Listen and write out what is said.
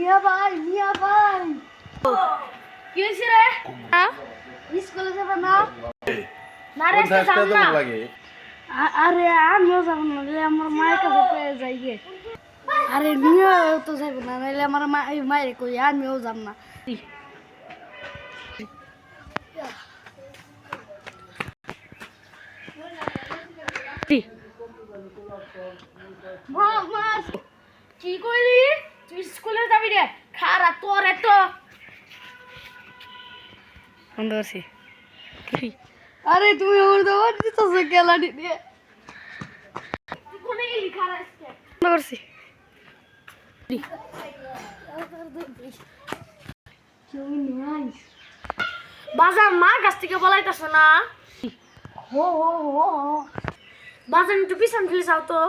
মিয়া ভাই কি হইছে রে স্কুলে যাব না না রে যাব না আরে আমিও যাব না রে আমার মায়ের কাছে পেয়ে যাই গে আরে নিয়ে তো যাব না নাইলে আমার মায়ের কই আমিও যাব না কি কইলি তুই স্কুলে যাবি রে খারা তোর এত বন্ধ করছি আরে তুমি আমার দাবার দিতেছো খেলাটি দিয়ে কোনে গেলি খারা আজকে বন্ধ করছি বাজার মা কাছ থেকে বলাইতেছ না হো হো হো বাজার একটু পিছন ফেলে যাও তো